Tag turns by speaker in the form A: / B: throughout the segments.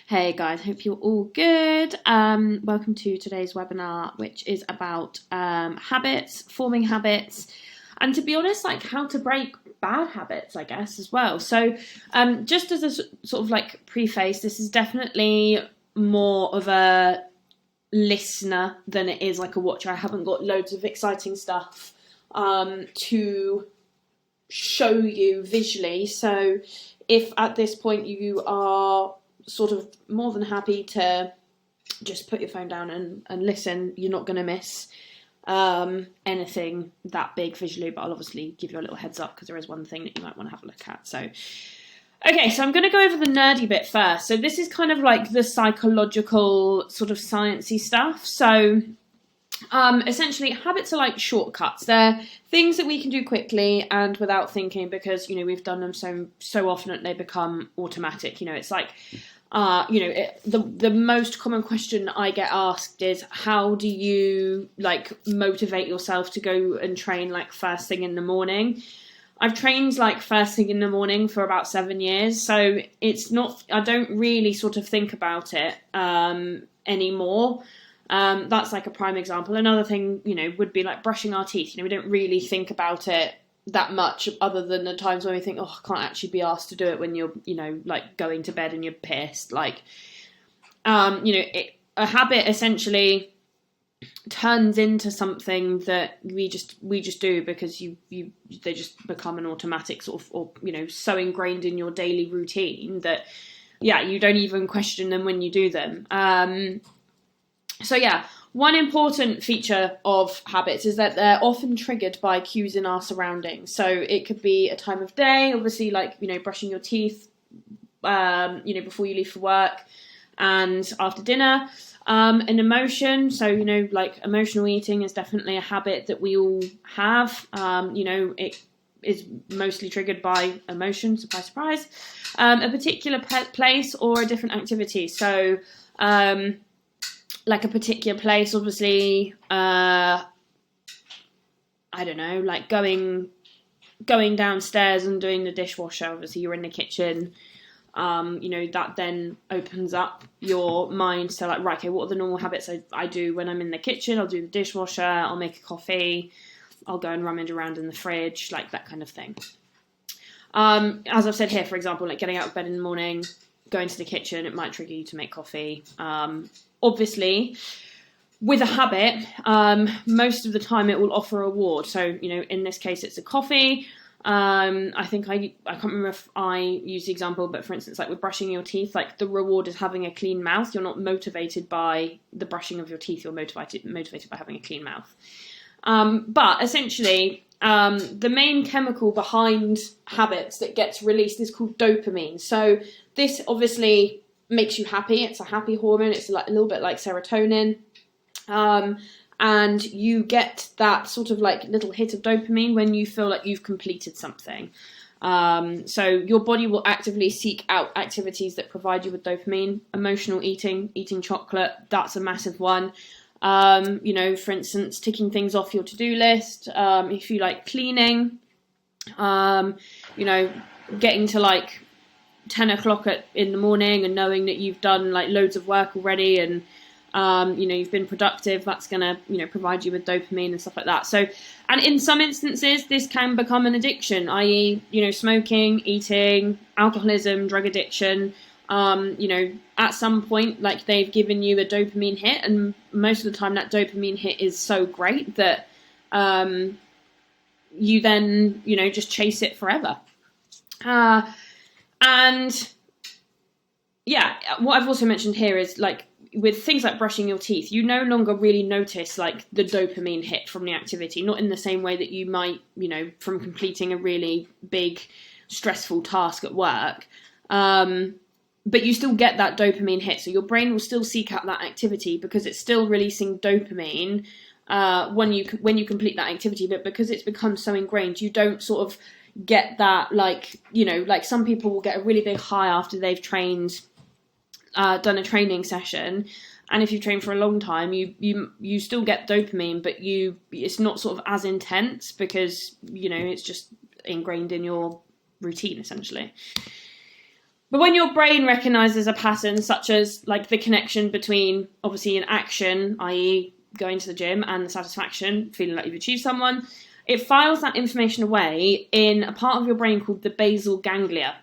A: Hey guys, hope you're all good. Welcome to today's webinar, which is about habits, forming habits, and to be honest, like how to break bad habits, I guess, as well. So just as a sort of like preface, this is definitely more of a listener than it is like a watcher. I haven't got loads of exciting stuff to show you visually. So if at this point you are sort of more than happy to just put your phone down and listen, you're not going to miss anything that big visually, but I'll obviously give you a little heads up because there is one thing that you might want to have a look at. So okay, so I'm going to go over the nerdy bit first. So this is kind of like the psychological sort of sciencey stuff. So essentially, habits are like shortcuts. They're things that we can do quickly and without thinking because, you know, we've done them so often that they become automatic. You know, it's like, the most common question I get asked is, how do you like motivate yourself to go and train like first thing in the morning? I've trained like first thing in the morning for about 7 years, so it's not, I don't really sort of think about it anymore. That's like a prime example. Another thing, you know, would be like brushing our teeth. You know, we don't really think about it that much other than the times when we think, oh, I can't actually be asked to do it when you're, you know, like going to bed and you're pissed. Like, a habit essentially turns into something that we just do because they just become an automatic sort of, or, you know, so ingrained in your daily routine that, yeah, you don't even question them when you do them. So yeah, one important feature of habits is that they're often triggered by cues in our surroundings. So it could be a time of day, obviously, like, you know, brushing your teeth, before you leave for work and after dinner. An emotion, so, you know, like emotional eating is definitely a habit that we all have. It is mostly triggered by emotion, surprise, surprise. A particular place or a different activity. So, like a particular place, obviously, I don't know, like going downstairs and doing the dishwasher. Obviously, you're in the kitchen. That then opens up your mind to like, right, okay, what are the normal habits I do when I'm in the kitchen? I'll do the dishwasher, I'll make a coffee, I'll go and rummage around in the fridge, like that kind of thing. As I've said here, for example, like getting out of bed in the morning, going to the kitchen, it might trigger you to make coffee. Obviously, with a habit, most of the time it will offer a reward. So, you know, in this case, it's a coffee. I think I can't remember if I used the example, but for instance, like with brushing your teeth, like the reward is having a clean mouth. You're not motivated by the brushing of your teeth. You're motivated by having a clean mouth. But essentially, the main chemical behind habits that gets released is called dopamine. So this obviously makes you happy. It's a happy hormone. It's like a little bit like serotonin. And you get that sort of like little hit of dopamine when you feel like you've completed something. So your body will actively seek out activities that provide you with dopamine. Emotional eating chocolate, that's a massive one. For instance, ticking things off your to-do list. If you like cleaning, getting to like 10 o'clock in the morning and knowing that you've done like loads of work already and you've been productive, that's going to, provide you with dopamine and stuff like that. So, and in some instances, this can become an addiction, i.e., smoking, eating, alcoholism, drug addiction. At some point, like they've given you a dopamine hit, and most of the time that dopamine hit is so great that you then, just chase it forever. And yeah, what I've also mentioned here is like, with things like brushing your teeth, you no longer really notice like the dopamine hit from the activity, not in the same way that you might, from completing a really big, stressful task at work. But you still get that dopamine hit. So your brain will still seek out that activity because it's still releasing dopamine when you complete that activity. But because it's become so ingrained, you don't sort of get that, like, like some people will get a really big high after they've trained, done a training session, and if you've trained for a long time, you still get dopamine, but it's not sort of as intense because it's just ingrained in your routine essentially. But when your brain recognizes a pattern, such as like the connection between obviously an action, i.e. going to the gym, and the satisfaction, feeling like you've achieved someone, it files that information away in a part of your brain called the basal ganglia.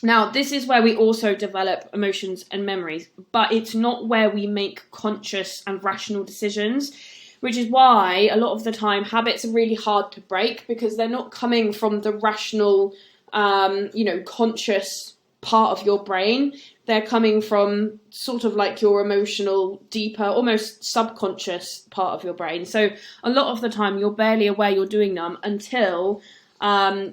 A: Now, this is where we also develop emotions and memories, but it's not where we make conscious and rational decisions, which is why a lot of the time habits are really hard to break, because they're not coming from the rational, conscious part of your brain. They're coming from sort of like your emotional, deeper, almost subconscious part of your brain. So a lot of the time you're barely aware you're doing them until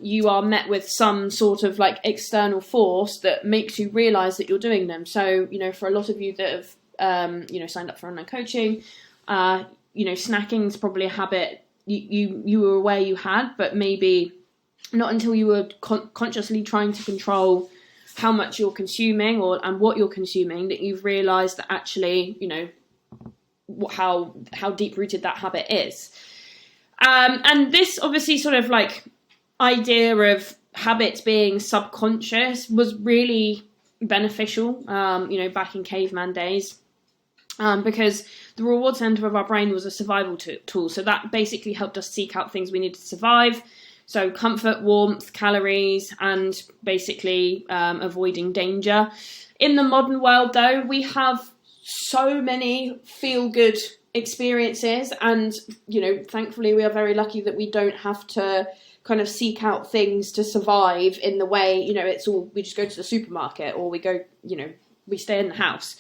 A: you are met with some sort of like external force that makes you realize that you're doing them. So, for a lot of you that have, signed up for online coaching, snacking is probably a habit you were aware you had, but maybe not until you were consciously trying to control how much you're consuming and what you're consuming that you've realized that actually, how deep rooted that habit is. And this obviously sort of like idea of habits being subconscious was really beneficial, back in caveman days, because the reward center of our brain was a survival tool. So that basically helped us seek out things we needed to survive. So comfort, warmth, calories, and basically avoiding danger. In the modern world, though, we have so many feel-good experiences, and, thankfully we are very lucky that we don't have to kind of seek out things to survive in the way, it's all, we just go to the supermarket, or we go, we stay in the house.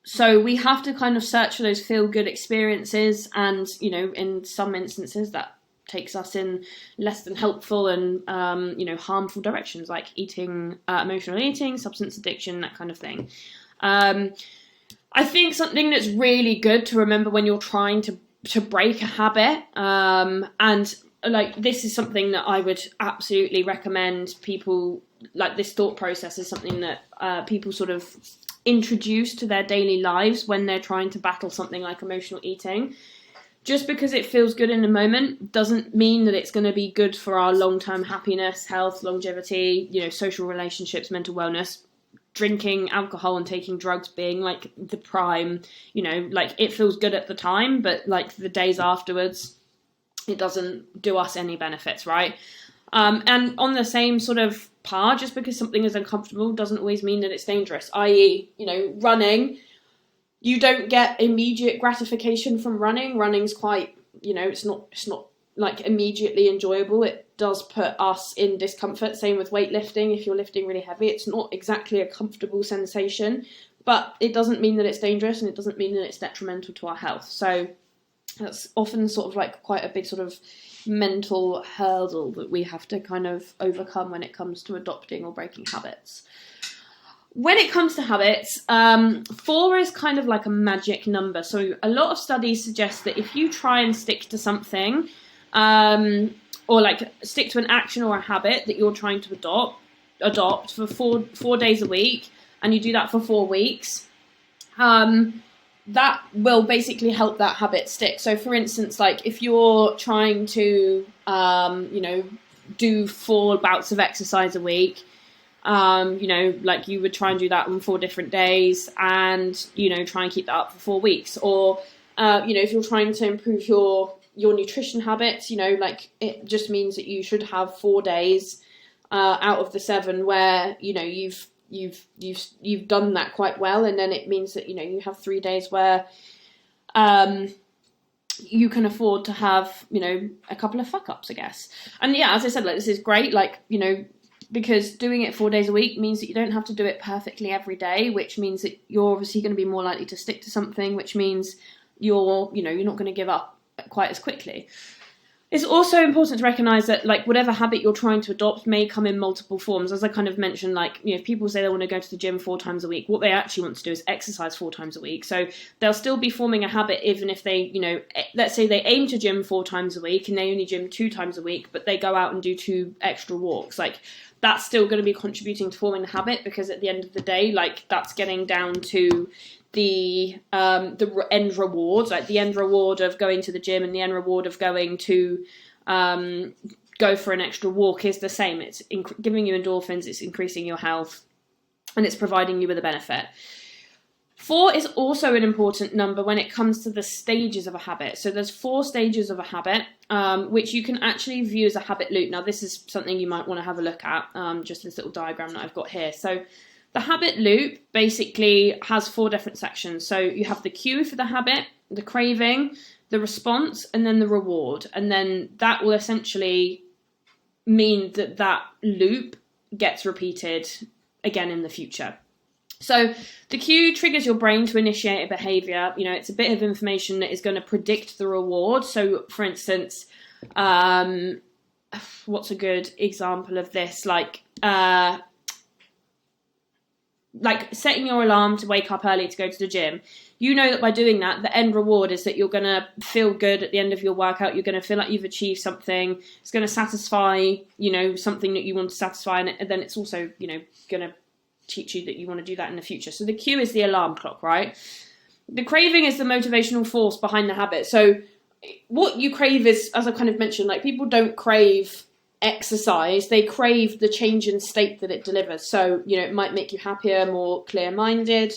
A: So we have to kind of search for those feel-good experiences, and, in some instances that takes us in less than helpful and, harmful directions, like eating, emotional eating, substance addiction, that kind of thing. I think something that's really good to remember when you're trying to break a habit, and like this is something that I would absolutely recommend people, like this thought process is something that people sort of introduce to their daily lives when they're trying to battle something like emotional eating. Just because it feels good in the moment doesn't mean that it's going to be good for our long-term happiness, health, longevity, social relationships, mental wellness. Drinking alcohol and taking drugs being like the prime, like it feels good at the time, but like the days afterwards, it doesn't do us any benefits, right? And on the same sort of par, just because something is uncomfortable doesn't always mean that it's dangerous. I.e., running, you don't get immediate gratification from running. Running's quite, it's not like immediately enjoyable. It does put us in discomfort. Same with weightlifting. If you're lifting really heavy, it's not exactly a comfortable sensation, but it doesn't mean that it's dangerous, and it doesn't mean that it's detrimental to our health. So that's often sort of like quite a big sort of mental hurdle that we have to kind of overcome when it comes to adopting or breaking habits. When it comes to habits, 4 is kind of like a magic number. So a lot of studies suggest that if you try and stick to something, or like stick to an action or a habit that you're trying to adopt for four days a week, and you do that for 4 weeks, that will basically help that habit stick. So for instance, like if you're trying to, do 4 bouts of exercise a week, like you would try and do that on 4 different days, and, try and keep that up for 4 weeks. Or, if you're trying to improve your nutrition habits, like it just means that you should have 4 days, out of the 7 where, you've done that quite well, and then it means that you have 3 days where you can afford to have a couple of fuck ups, I guess. And yeah, as I said, like this is great, like because doing it 4 days a week means that you don't have to do it perfectly every day, which means that you're obviously going to be more likely to stick to something, which means you're not going to give up quite as quickly. It's also important to recognize that like whatever habit you're trying to adopt may come in multiple forms. As I kind of mentioned, like, if people say they want to go to the gym 4 times a week, what they actually want to do is exercise 4 times a week. So they'll still be forming a habit even if they, let's say they aim to gym 4 times a week and they only gym 2 times a week, but they go out and do 2 extra walks. Like that's still going to be contributing to forming the habit, because at the end of the day, like that's getting down to the end reward, like the end reward of going to the gym and the end reward of going to go for an extra walk is the same. It's giving you endorphins, it's increasing your health, and it's providing you with a benefit. 4 is also an important number when it comes to the stages of a habit. So there's 4 stages of a habit, which you can actually view as a habit loop. Now, this is something you might want to have a look at, just this little diagram that I've got here. So the habit loop basically has 4 different sections. So you have the cue for the habit, the craving, the response, and then the reward. And then that will essentially mean that that loop gets repeated again in the future. So the cue triggers your brain to initiate a behavior. You know, it's a bit of information that is going to predict the reward. So, for instance, what's a good example of this? Like setting your alarm to wake up early to go to the gym. You know that by doing that, the end reward is that you're going to feel good at the end of your workout. You're going to feel like you've achieved something. It's going to satisfy, you know, something that you want to satisfy. And then it's also, you know, going to teach you that you want to do that in the future. So the cue is the alarm clock, right? The craving is the motivational force behind the habit. So what you crave is, as I kind of mentioned, like people don't crave exercise, they crave the change in state that it delivers. So, you know, it might make you happier, more clear-minded,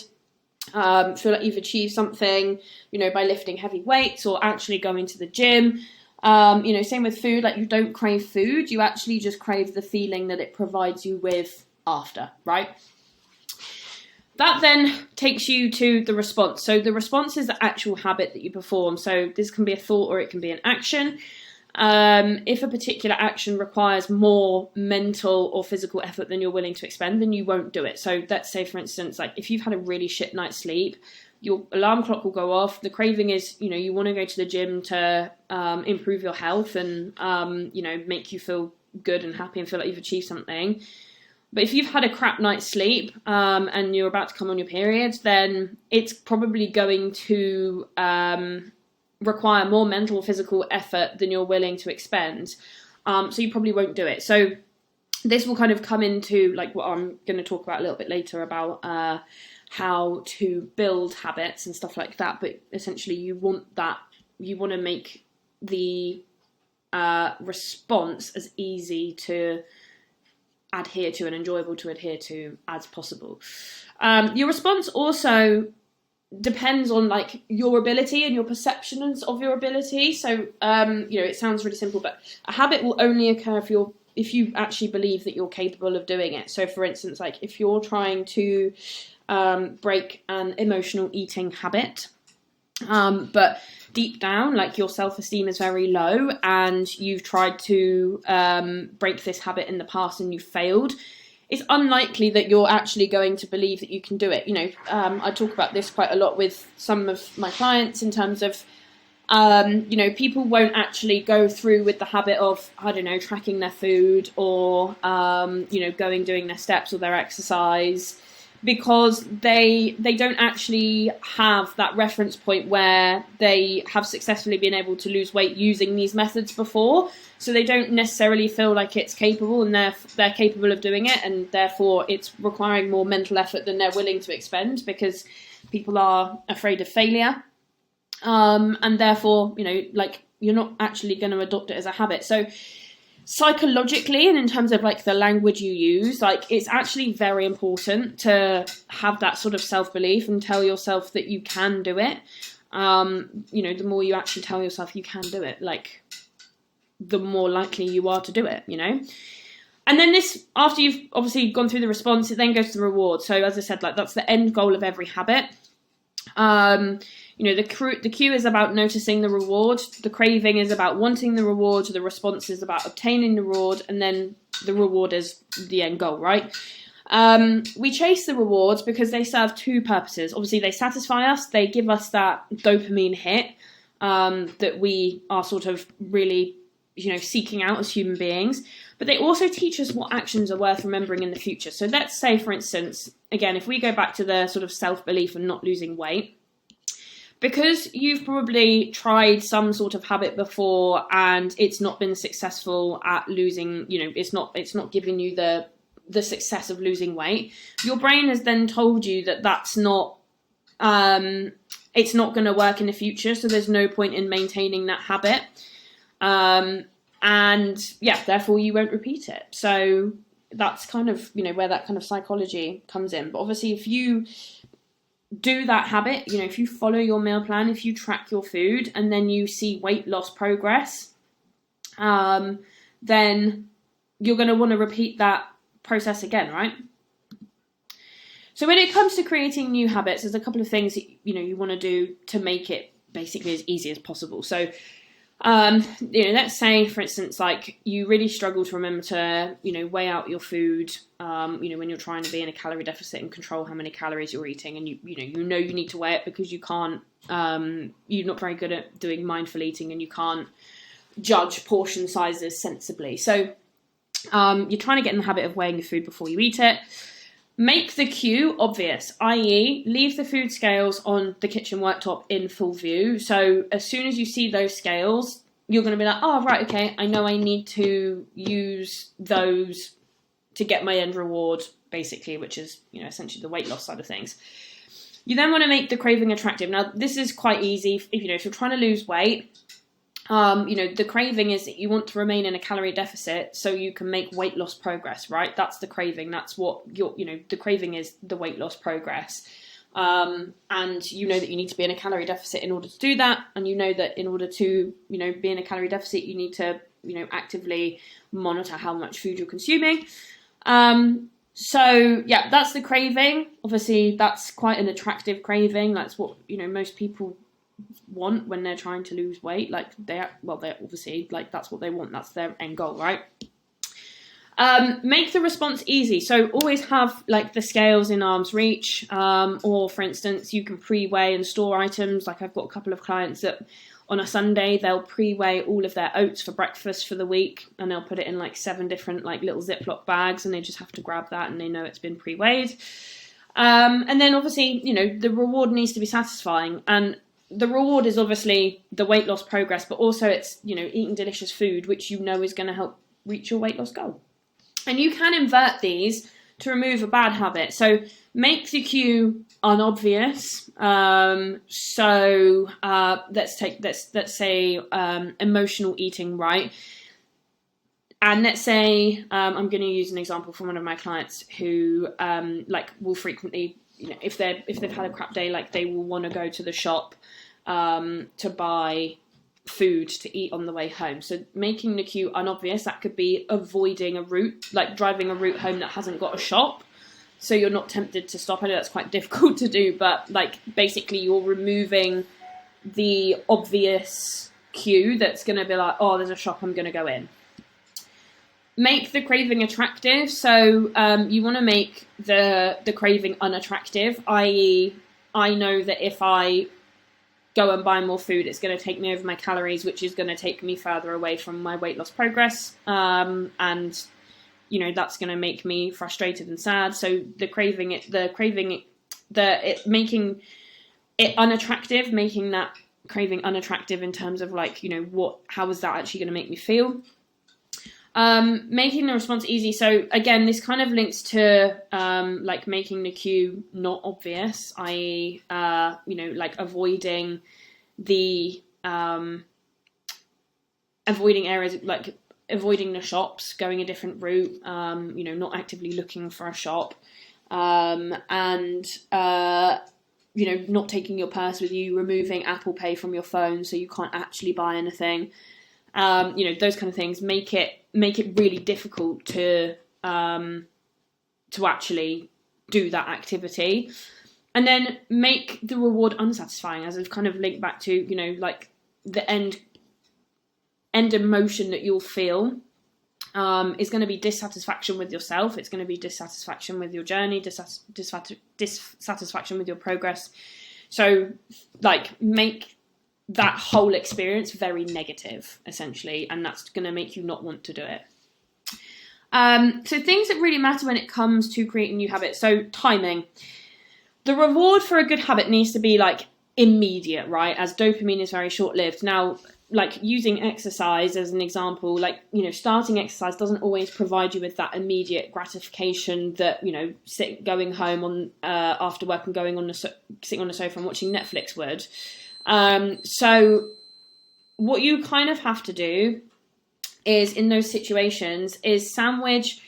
A: feel like you've achieved something, you know, by lifting heavy weights or actually going to the gym. You know, same with food, like you don't crave food, you actually just crave the feeling that it provides you with after, right? That then takes you to the response. So the response is the actual habit that you perform. So this can be a thought or it can be an action. If a particular action requires more mental or physical effort than you're willing to expend, then you won't do it. So let's say, for instance, like if you've had a really shit night's sleep, your alarm clock will go off. The craving is, you know, you want to go to the gym to improve your health and, you know, make you feel good and happy and feel like you've achieved something. But if you've had a crap night's sleep and you're about to come on your period, then it's probably going to require more mental or physical effort than you're willing to expend. So you probably won't do it. So this will kind of come into like what I'm going to talk about a little bit later about how to build habits and stuff like that. But essentially you want to make the response as easy to adhere to and enjoyable to adhere to as possible. Your response also depends on like your ability and your perceptions of your ability. So you know, it sounds really simple, but a habit will only occur if you actually believe that you're capable of doing it. So for instance, like if you're trying to break an emotional eating habit, but deep down, like your self-esteem is very low and you've tried to break this habit in the past and you've failed, it's unlikely that you're actually going to believe that you can do it. You know, I talk about this quite a lot with some of my clients in terms of, you know, people won't actually go through with the habit of, I don't know, tracking their food or, you know, doing their steps or their exercise, because they don't actually have that reference point where they have successfully been able to lose weight using these methods before. So they don't necessarily feel like it's capable, and they're capable of doing it, and therefore it's requiring more mental effort than they're willing to expend because people are afraid of failure. And therefore, you know, like you're not actually going to adopt it as a habit. So psychologically, and in terms of like the language you use, like it's actually very important to have that sort of self-belief and tell yourself that you can do it. You know, the more you actually tell yourself you can do it, like the more likely you are to do it, you know. And then this, after you've obviously gone through the response, it then goes to the reward. So as I said, like that's the end goal of every habit. You know, the cue is about noticing the reward, the craving is about wanting the reward, the response is about obtaining the reward, and then the reward is the end goal, right? We chase the rewards because they serve 2 purposes. Obviously, they satisfy us, they give us that dopamine hit that we are sort of really, you know, seeking out as human beings, but they also teach us what actions are worth remembering in the future. So let's say, for instance, again, if we go back to the sort of self-belief and not losing weight, because you've probably tried some sort of habit before and it's not been successful at losing, you know, it's not giving you the success of losing weight, your brain has then told you that that's not, it's not going to work in the future, so there's no point in maintaining that habit. and yeah, therefore you won't repeat it. So that's kind of, where that kind of psychology comes in. But obviously, if you do that habit, if you follow your meal plan, if you track your food, and then you see weight loss progress, then you're going to want to repeat that process again, right? So when it comes to creating new habits, there's a couple of things that, you want to do to make it basically as easy as possible. So, let's say, for instance, like you really struggle to remember to, weigh out your food, when you're trying to be in a calorie deficit and control how many calories you're eating, and you need to weigh it because you can't, you're not very good at doing mindful eating, and you can't judge portion sizes sensibly. So, you're trying to get in the habit of weighing your food before you eat it. Make the cue obvious, i.e. leave the food scales on the kitchen worktop in full view. So as soon as you see those scales, you're going to be like, oh, right, okay, I know I need to use those to get my end reward, basically, which is, essentially the weight loss side of things. You then want to make the craving attractive. Now, this is quite easy. If you're trying to lose weight, the craving is that you want to remain in a calorie deficit so you can make weight loss progress, right? That's the craving. That's what the craving is, the weight loss progress. And that you need to be in a calorie deficit in order to do that. And that in order to, be in a calorie deficit, you need to, actively monitor how much food you're consuming. So yeah, that's the craving. Obviously, that's quite an attractive craving. That's what, most people want when they're trying to lose weight. Like they're obviously, like, that's what they want. That's their end goal, right? Make the response easy. So always have like the scales in arm's reach. Or for instance, you can pre-weigh and store items. Like I've got a couple of clients that on a Sunday, they'll pre-weigh all of their oats for breakfast for the week, and they'll put it in like 7 different like little Ziploc bags, and they just have to grab that and they know it's been pre-weighed. And then obviously, the reward needs to be satisfying, and the reward is obviously the weight loss progress, but also it's, eating delicious food, which is going to help reach your weight loss goal. And you can invert these to remove a bad habit. So make the cue unobvious. Let's say emotional eating, right? And let's say I'm going to use an example from one of my clients who will frequently, if they've had a crap day, like they will want to go to the shop to buy food to eat on the way home. So making the cue unobvious, that could be avoiding a route, like driving a route home that hasn't got a shop, so you're not tempted to stop. I know that's quite difficult to do, but like basically you're removing the obvious cue that's going to be like, oh, there's a shop, I'm going to go in. Make the craving attractive. So you want to make the craving unattractive, i.e. I know that if I go and buy more food, it's going to take me over my calories, which is going to take me further away from my weight loss progress. And, that's going to make me frustrated and sad. So making it unattractive, making that craving unattractive in terms of like, how is that actually going to make me feel? Making the response easy. So again, this kind of links to making the cue not obvious, i.e. Avoiding the avoiding areas, like avoiding the shops, going a different route, not actively looking for a shop, and not taking your purse with you, removing Apple Pay from your phone so you can't actually buy anything. Those kind of things make it really difficult to actually do that activity. And then make the reward unsatisfying, as I've kind of linked back to, like the end emotion that you'll feel is going to be dissatisfaction with yourself. It's going to be dissatisfaction with your journey, dissatisfaction with your progress. So like make that whole experience very negative, essentially, and that's going to make you not want to do it. So things that really matter when it comes to creating new habits. So timing. The reward for a good habit needs to be like immediate, right? As dopamine is very short-lived. Now, like using exercise as an example, like, starting exercise doesn't always provide you with that immediate gratification that, going home on after work and sitting on the sofa and watching Netflix would. So what you kind of have to do is in those situations is sandwich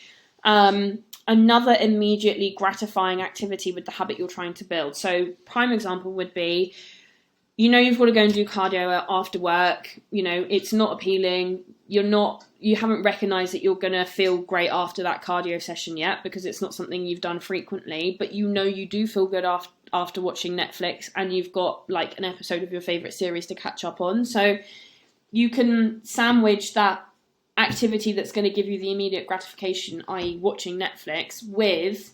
A: another immediately gratifying activity with the habit you're trying to build. So prime example would be, you've got to go and do cardio after work. It's not appealing. You haven't recognized that you're going to feel great after that cardio session yet, because it's not something you've done frequently, but you do feel good after watching Netflix, and you've got like an episode of your favorite series to catch up on. So you can sandwich that activity that's going to give you the immediate gratification, i.e. watching Netflix, with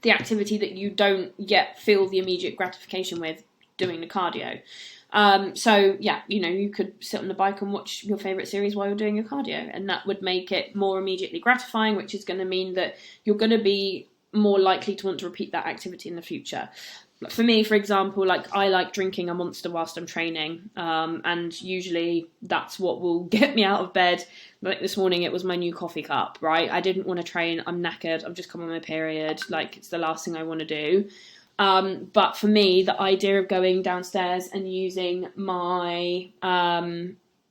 A: the activity that you don't yet feel the immediate gratification with, doing the cardio. You could sit on the bike and watch your favourite series while you're doing your cardio, and that would make it more immediately gratifying, which is going to mean that you're going to be more likely to want to repeat that activity in the future. For me, for example, I like drinking a Monster whilst I'm training, and usually that's what will get me out of bed. Like this morning, it was my new coffee cup, right? I didn't want to train. I'm knackered. I've just come on my period. It's the last thing I want to do. But for me, the idea of going downstairs and using my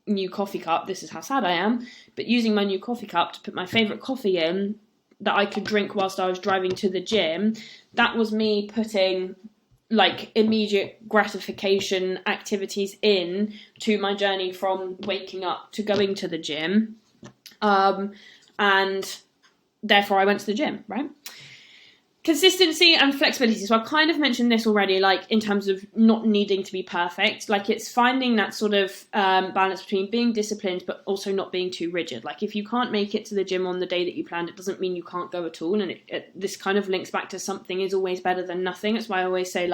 A: new coffee cup, this is how sad I am, but using my new coffee cup to put my favourite coffee in that I could drink whilst I was driving to the gym, that was me putting immediate gratification activities in to my journey from waking up to going to the gym. And therefore I went to the gym, right? Consistency and flexibility. So I've kind of mentioned this already, in terms of not needing to be perfect. It's finding that sort of balance between being disciplined but also not being too rigid. If you can't make it to the gym on the day that you planned, it doesn't mean you can't go at all. And this kind of links back to something is always better than nothing. That's why I always say,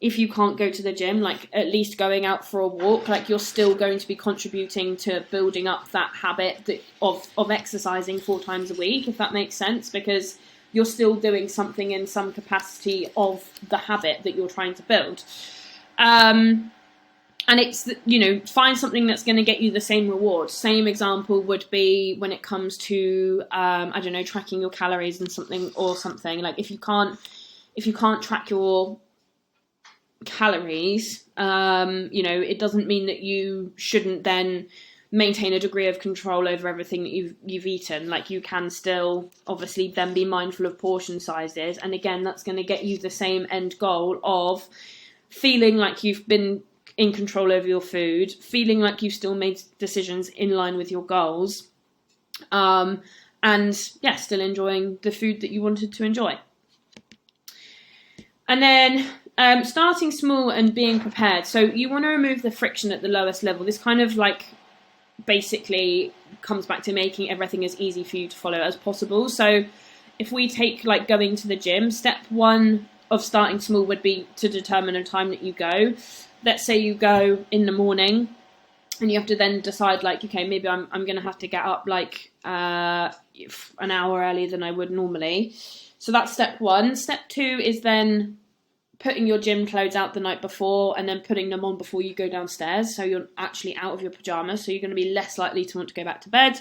A: if you can't go to the gym, at least going out for a walk, you're still going to be contributing to building up that habit of exercising 4 times a week, if that makes sense, because you're still doing something in some capacity of the habit that you're trying to build. And it's, find something that's going to get you the same reward. Same example would be when it comes to, tracking your calories and something. If you can't track your calories, it doesn't mean that you shouldn't then maintain a degree of control over everything that you've eaten. You can still obviously then be mindful of portion sizes, and again that's going to get you the same end goal of feeling like you've been in control over your food, feeling like you've still made decisions in line with your goals, and still enjoying the food that you wanted to enjoy. And then starting small and being prepared. So you want to remove the friction at the lowest level. This kind of basically comes back to making everything as easy for you to follow as possible. So if we take going to the gym, step 1 of starting small would be to determine a time that you go. Let's say you go in the morning and you have to then decide okay, maybe I'm going to have to get up an hour earlier than I would normally. So that's step 1. Step 2 is then putting your gym clothes out the night before and then putting them on before you go downstairs, so you're actually out of your pajamas, so you're going to be less likely to want to go back to bed.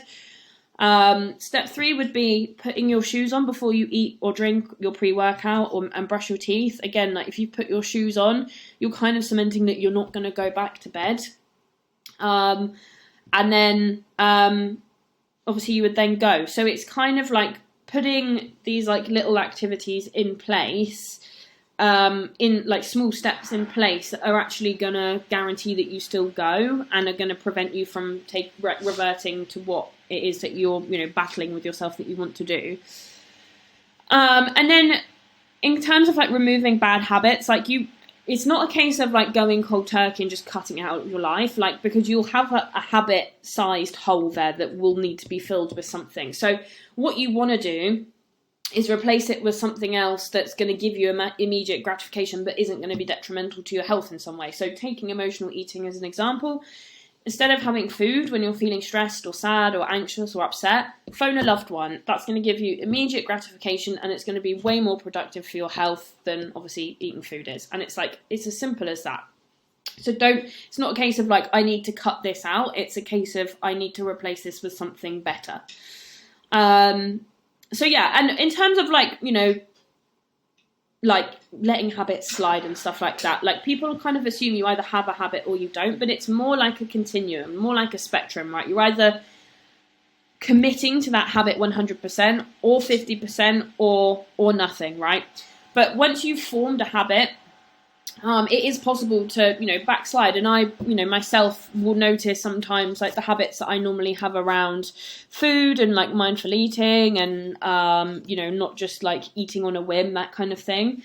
A: Step 3 would be putting your shoes on before you eat or drink your pre-workout and brush your teeth. Again, if you put your shoes on, you're kind of cementing that you're not going to go back to bed. And then obviously you would then go. So it's kind of putting these little activities in place, in small steps in place that are actually going to guarantee that you still go and are going to prevent you from reverting to what it is that you're battling with yourself that you want to do. And then in terms of removing bad habits, it's not a case of going cold turkey and just cutting it out of your life, because you'll have a habit sized hole there that will need to be filled with something. So what you want to do is replace it with something else that's going to give you immediate gratification but isn't going to be detrimental to your health in some way. So taking emotional eating as an example, instead of having food when you're feeling stressed or sad or anxious or upset, phone a loved one. That's going to give you immediate gratification, and it's going to be way more productive for your health than obviously eating food is. And it's as simple as that. So it's not a case of I need to cut this out. It's a case of I need to replace this with something better. So yeah, and in terms of letting habits slide and stuff like that, people kind of assume you either have a habit or you don't, but it's more like a continuum, more like a spectrum, right? You're either committing to that habit 100% or 50% or nothing, right? But once you've formed a habit, it is possible to, backslide. And I, myself will notice sometimes like the habits that I normally have around food and like mindful eating and, not just like eating on a whim, that kind of thing.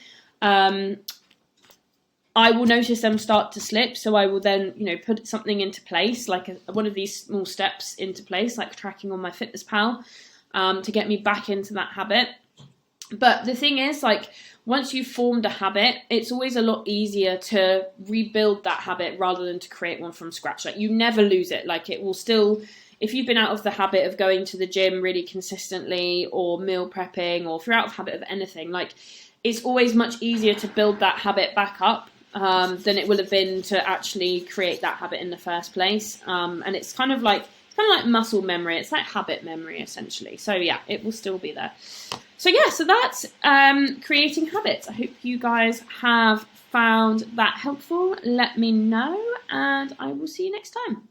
A: I will notice them start to slip. So I will then, put something into place, like one of these small steps into place, like tracking on MyFitnessPal, to get me back into that habit. But the thing is, like, once you've formed a habit, it's always a lot easier to rebuild that habit rather than to create one from scratch. Like, you never lose it. Like, it will still, if you've been out of the habit of going to the gym really consistently or meal prepping, or if you're out of habit of anything, like, it's always much easier to build that habit back up than it would have been to actually create that habit in the first place. And it's kind of like muscle memory. It's like habit memory, essentially. So yeah, it will still be there. So yeah, so that's creating habits. I hope you guys have found that helpful. Let me know, and I will see you next time.